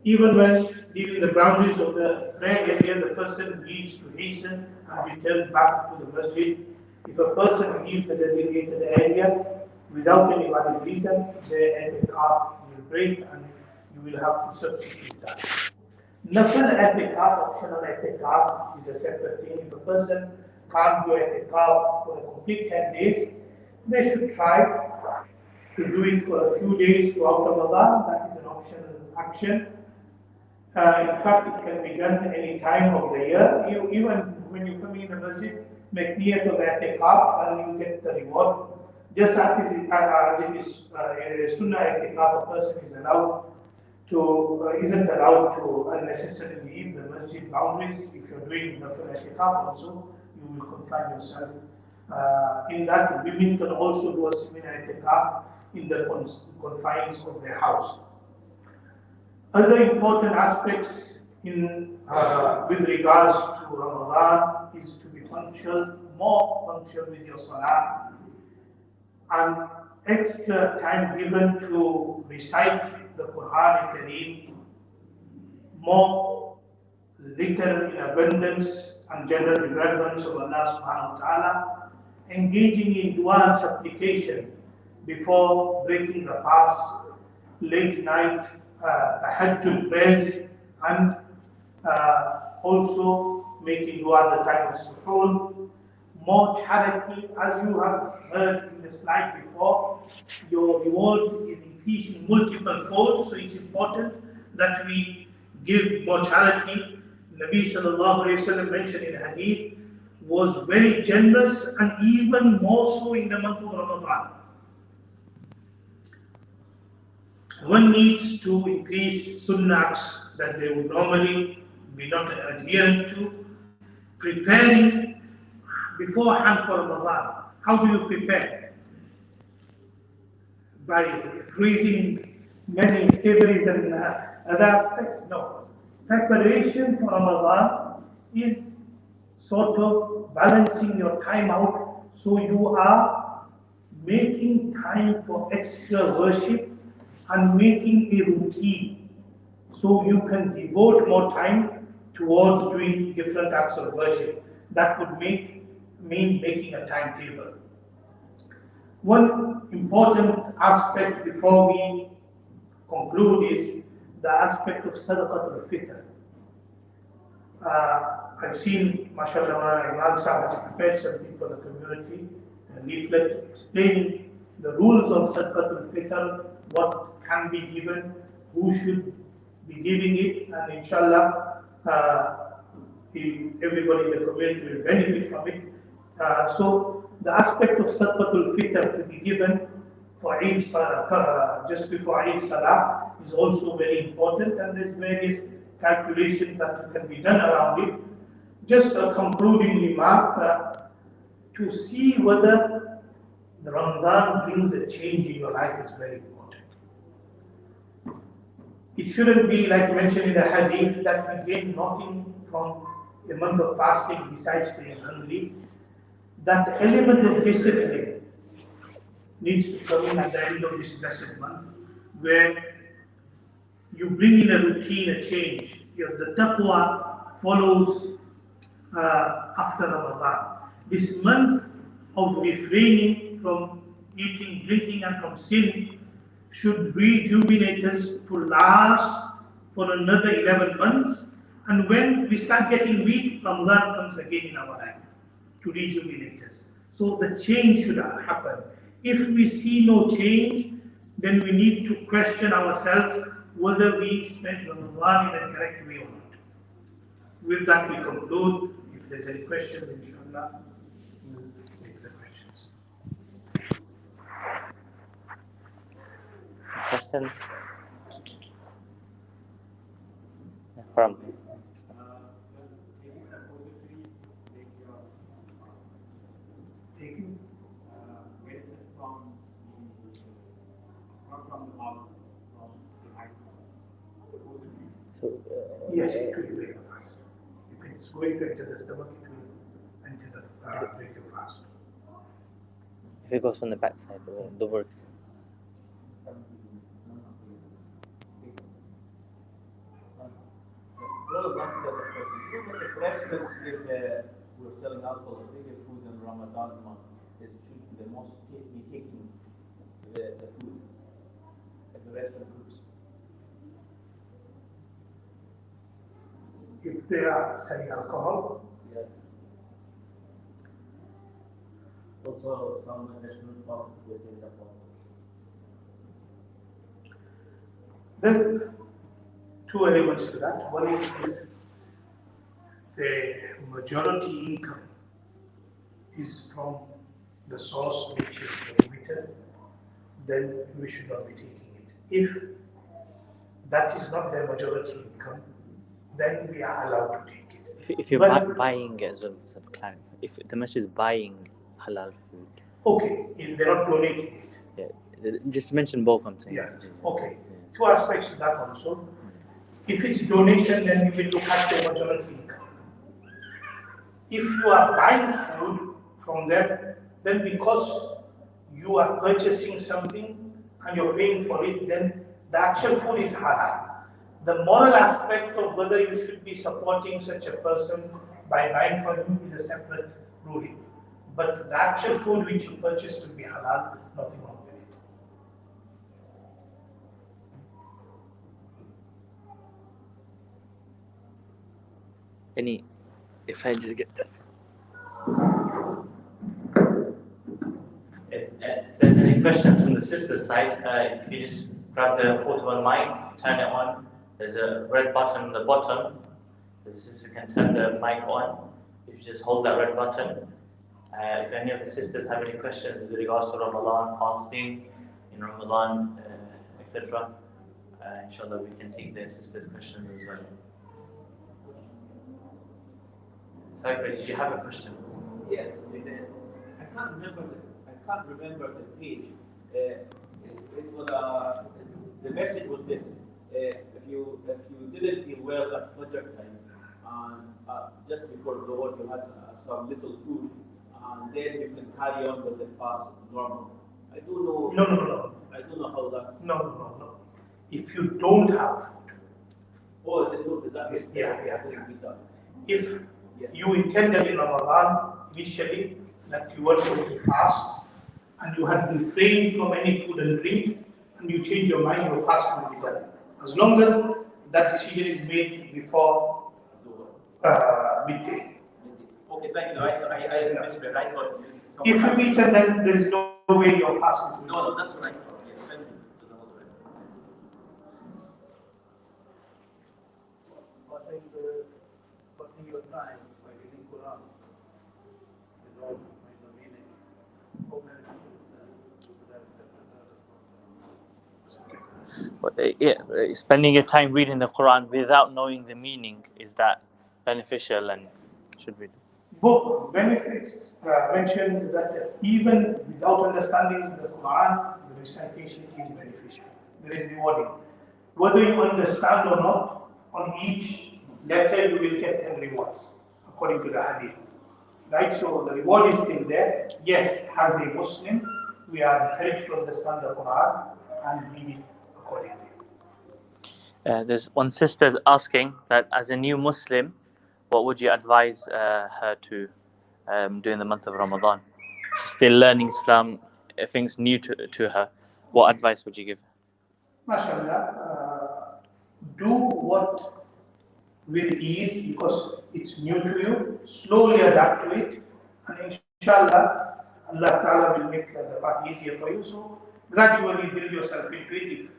Even when leaving the boundaries of the prayer area, the person needs to hasten and return back to the masjid. If a person leaves the designated area without any valid reason, their i'tikaf will break and you will have to substitute that. Nafil i'tikaf, optional i'tikaf, is a separate thing. If a person can't do i'tikaf for the complete 10 days, they should try to do it for a few days throughout Ramadan. That is an optional action. In fact, it can be done any time of the year. Even when you come in the masjid, make niyat of i'tikaf and you get the reward. Just as it is a sunnah i'tikaf, a person isn't allowed to unnecessarily leave the masjid boundaries. If you're doing nafil i'tikaf also, you will confine yourself. In that, women can also do a similar i'tikaf in the confines of their house. Other important aspects with regards to Ramadan is to be punctual, more punctual with your salah, and extra time given to recite the Quran Kareem, more zikr in abundance and general remembrance of Allah subhanahu wa ta'ala, engaging in dua and supplication before breaking the fast, late night tahajjud prayers, and also making dua at the time of suhoor. More charity, as you have heard in the slide before, your reward is increasing multiple fold, so it's important that we give more charity. Nabi sallallahu alayhi wa sallam mentioned in hadith was very generous, and even more so in the month of Ramadan. One needs to increase sunnahs that they would normally be not adherent to, preparing beforehand for Ramadan. How do you prepare? By freezing many savories and other aspects? No. Preparation for Ramadan is sort of balancing your time out, so you are making time for extra worship and making a routine, so you can devote more time towards doing different acts of worship. That would mean making a timetable. One important aspect before we conclude is the aspect of Sadaqatul Fitr. I've seen, mashallah, Imam Sahib has prepared something for the community, a leaflet explaining the rules of Sadaqatul Fitr, what can be given, who should be giving it, and inshallah, everybody in the community will benefit from it. So the aspect of Sadaqatul Fitr to be given for Eid Salah, just before Eid Salah is also very important, and there's various calculations that can be done around it. Just a concluding remark, to see whether the Ramadan brings a change in your life is very important. It shouldn't be like mentioned in the hadith that we gain nothing from a month of fasting besides staying hungry. That element of discipline needs to come in at the end of this blessed month, where you bring in a routine, a change. The taqwa follows after Ramadan. This month of refraining from eating, drinking, and from sin should rejuvenate us to last for another 11 months. And when we start getting weak, Ramadan comes again in our life to rejuvenate us. So the change should happen. If we see no change, then we need to question ourselves whether we spent Ramadan in the correct way or not. With that, we conclude. If there's any questions, inshallah, we'll take the questions. Questions from Taking Where is it from? Not from the mouth, from the eye. so yes, it will break the fast. If it's going to enter the stomach, it will enter the break the fast. if it goes from the backside, the work. If restaurants were selling alcohol, the bigger food in Ramadan month, they should the most be taking the food at the restaurant cooks. If they are selling alcohol, Yes. Also, some restaurant pubs they sell alcohol. there's two elements to that. One is the majority income is from the source which is prohibited, then we should not be taking it. If that is not the majority income, then we are allowed to take it. If you're But- buying as well, so clarify. If the masjid is buying halal food, Okay, if they're not donating it. yeah, just mention both. I'm saying. Yeah, okay. Two aspects to that also. If it's donation, then we will look at the majority income. If you are buying food from them, then because you are purchasing something and you're paying for it, then the actual food is halal. The moral aspect of whether you should be supporting such a person by buying from him is a separate ruling. But the actual food which you purchase will be halal, nothing wrong with it. Any, if I just get that. If there's any questions from the sister's side, if you just grab the portable mic, turn it on. There's a red button on the bottom. The sister can turn the mic on. If you just hold that red button. If any of the sisters have any questions with regards to Ramadan, fasting in Ramadan, etc., inshallah we can take the sisters' questions as well. Sorry, did you have a question? Yes, I can't remember the page. It was the message was this: if you didn't feel well at Fajr time, and just before Dhuhr you had some little food, and then you can carry on with the fast normal. I don't know. No. I don't know how that. No. If you don't have food, Oh, is that? Yeah. Be done. if you intended in Ramadan initially that you were going to fast and you had refrained from any food and drink, and you change your mind, your fast will be done. As long as that decision is made before midday. Okay, thank you. I misread. I thought If you eat and then there is no way your fast is no, that's what I thought. Yes, thank you. Passing your time by reading Quran without knowing the meaning. How many Spending your time reading the Quran without knowing the meaning, is that beneficial and should we? Both benefits mentioned that even without understanding the Quran, the recitation is beneficial. There is rewarding. Whether you understand or not, on each letter you will get 10 rewards, according to the hadith. Right? So the reward is still there. Yes, as a Muslim, we are encouraged to understand the Quran and read it accordingly. There's one sister asking that as a new Muslim, what would you advise her to do in the month of Ramadan? She's still learning Islam, things new to her. What advice would you give? MashaAllah, do what with ease because it's new to you. Slowly adapt to it, and inshallah, Allah Ta'ala will make the path easier for you. So gradually build yourself into it.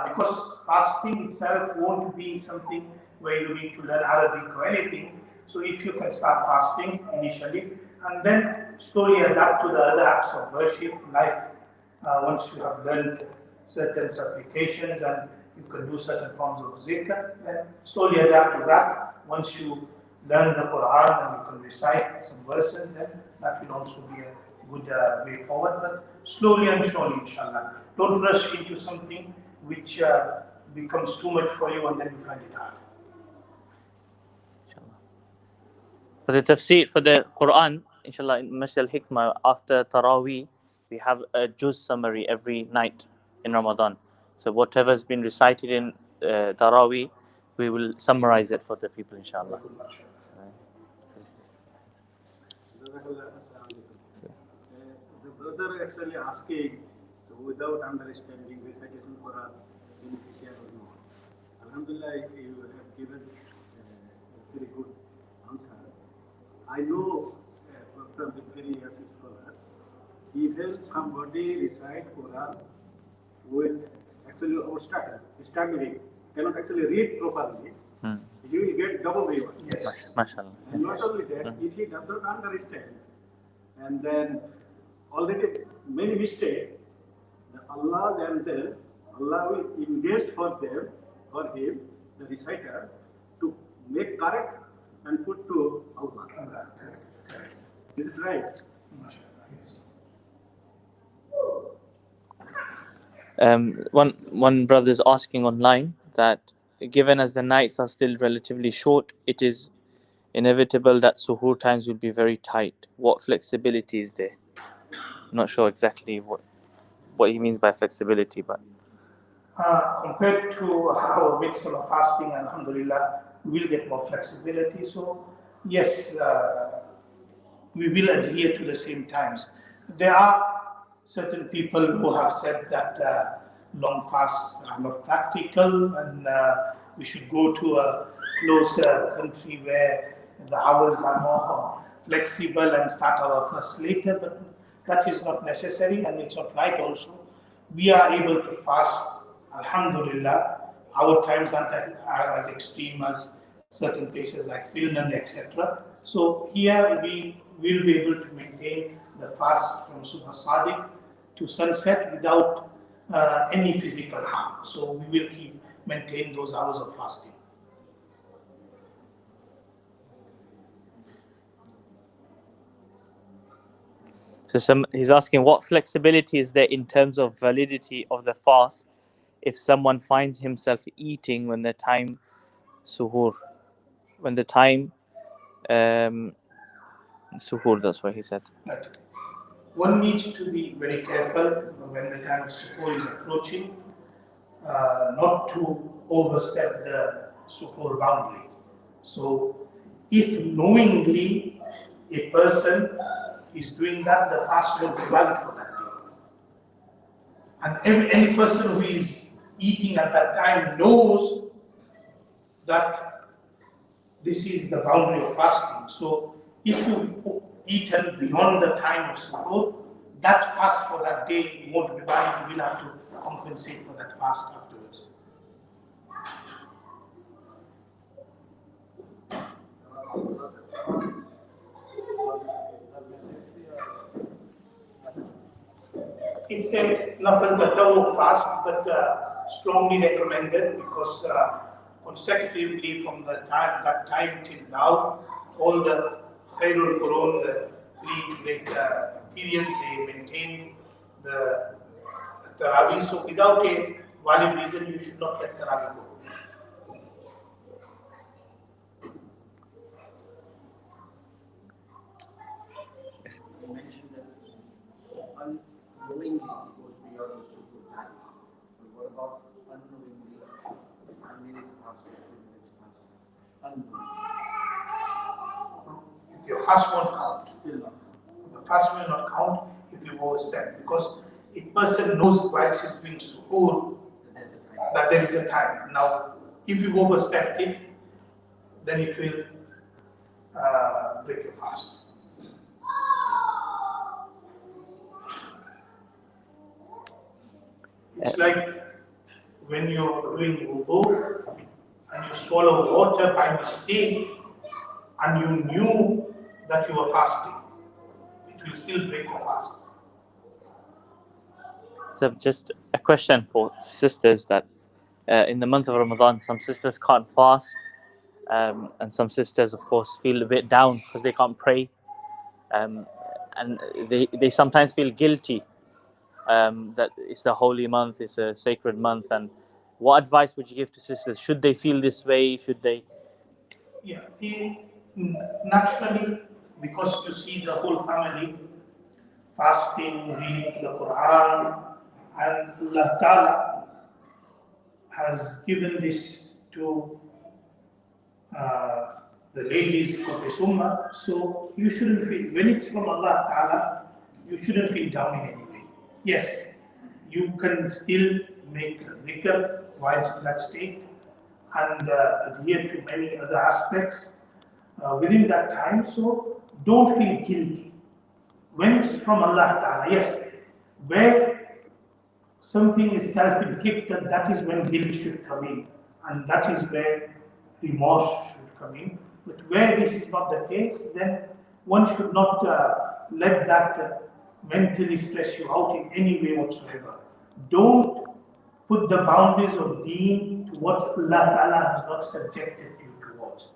Because fasting itself won't be something where you need to learn Arabic or anything. So if you can start fasting initially and then slowly adapt to the other acts of worship, like once you have learned certain supplications and you can do certain forms of zikr, then slowly adapt to that. Once you learn the Quran and you can recite some verses, then that will also be a good way forward. But slowly and surely, inshallah. Don't rush into something which becomes too much for you and then you find it hard. For the tafsir, for the Quran, inshallah, in Masjid Alhikmah, after Taraweeh, we have a juz summary every night in Ramadan. So whatever has been recited in Taraweeh, we will summarize it for the people, inshallah. The brother actually asking without understanding recitation Quran beneficial or not. Alhamdulillah, you have given a very good answer. I know from the previous scholar, even somebody recite Quran with actually staggering, cannot actually read properly, he will get double reward. Yes. MashaAllah. And not only that, if he does not understand, and then already many mistakes, Allah's angel, Allah will invest for them, for him, the reciter, to make correct and put to Allah. Is it right? One brother is asking online that given as the nights are still relatively short, it is inevitable that suhoor times will be very tight. What flexibility is there? I'm not sure exactly what he means by flexibility, but Compared to our mitzvah fasting, alhamdulillah, we will get more flexibility. So, yes, we will adhere to the same times. There are certain people who have said that long fasts are not practical and we should go to a closer country where the hours are more flexible and start our fast later, but that is not necessary and it's not right also. We are able to fast, alhamdulillah. Our times aren't as extreme as certain places like Finland, etc. So here we will be able to maintain the fast from Subha Sadiq to sunset without any physical harm. So we will maintain those hours of fasting. so he's asking what flexibility is there in terms of validity of the fast if someone finds himself eating when the time suhoor, when the time suhoor, that's what he said. Right. One needs to be very careful when the time of suhoor is approaching, not to overstep the suhoor boundary. So, if knowingly a person is doing that, the fast will be valid for that day. And any person who is eating at that time knows that this is the boundary of fasting. So if you eaten beyond the time of suhoor, that fast for that day won't be valid. You will have to compensate for that fast afterwards. It's a nafal tatawu fast, but strongly recommended because consecutively from that time till now, all the Khairul Qurun, the three periods, they maintain the Tarawih. So without a valid reason, you should not let Tarawih go. You mentioned that unknowingly it goes beyond the suhoor time. But what about unknowingly 1 minute past or 2 minutes past? Unknowingly. Your fast won't count. Still not. The fast will not count if you overstep, because a person knows while she's doing suhoor that there is a time. Now, if you overstep it, then it will break your fast. It's like when you're doing wudu and you swallow water by mistake and you knew that you were fasting, it will still break your fast. So just a question for sisters that in the month of Ramadan, some sisters can't fast, and some sisters, of course, feel a bit down because they can't pray, and they sometimes feel guilty that it's the holy month, it's a sacred month. And what advice would you give to sisters? Should they feel this way? Should they? Yeah, naturally, because you see the whole family fasting, reading the Quran, and Allah Ta'ala has given this to the ladies of the Ummah, so you shouldn't feel, when it's from Allah Ta'ala, you shouldn't feel down in any way. Yes, you can still make dhikr whilst in that state and adhere to many other aspects within that time, so don't feel guilty. When it's from Allah Ta'ala, yes, where something is self-inflicted, that is when guilt should come in, and that is where remorse should come in. But where this is not the case, then one should not let that mentally stress you out in any way whatsoever. Don't put the boundaries of deen to what Allah Ta'ala has not subjected you towards.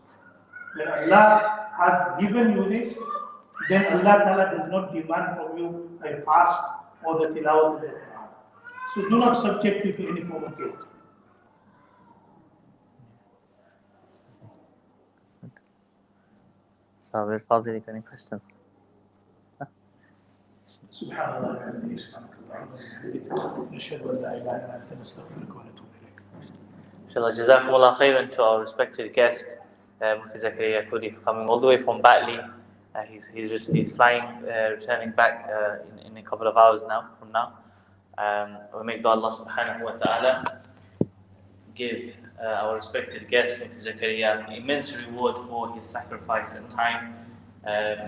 When Allah has given you this, then Allah Ta'ala does not demand from you a fast or the tilawat of the Quran. So do not subject you to any form of guilt. Sabir Fadil, any questions? Subhanallah wa bihamdihi, subhanallah. Nashhadu an la ilaha illa anta, nastaghfiruka wa natubu ilayk. Inshallah, Jazakumullah khairan to our respected guest, Mufti Zakaria Akudi, for coming all the way from Batley. He's flying, returning back in a couple of hours now. From now, we make dua Allah Subhanahu wa Taala give our respected guest, Mufti Zakaria, immense reward for his sacrifice and time.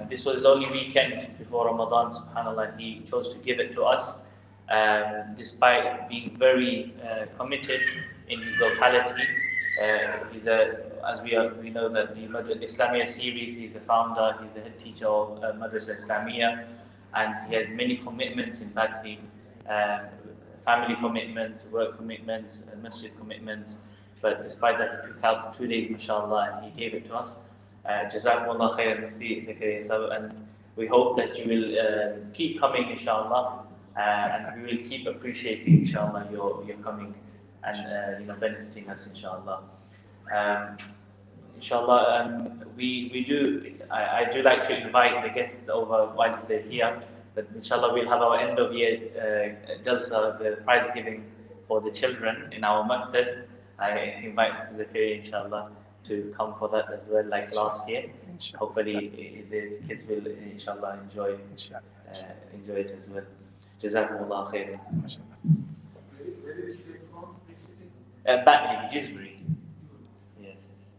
This was his only weekend before Ramadan. Subhanallah, he chose to give it to us, despite being very committed in his locality. He's as we know that the Islamia series, he's the founder, he's the head teacher of Madrasa Islamia, and he has many commitments in Batley, family commitments, work commitments, masjid commitments. But despite that, he took out 2 days, mashallah, and he gave it to us. Jazakumullah khairan, Mufti Zakaria, and we hope that you will keep coming, inshallah, and we will keep appreciating, inshallah, your coming and benefiting us, inshallah. Inshallah, I do like to invite the guests over whilst they're here. But inshallah, we'll have our end of year jalsa, the prize giving for the children in our maktab. I invite Zakaria, inshallah, to come for that as well, like last year. Hopefully, the kids will, inshallah, enjoy it as well. Jazakumullah khairan. Badly, jisbri. Yes, yes.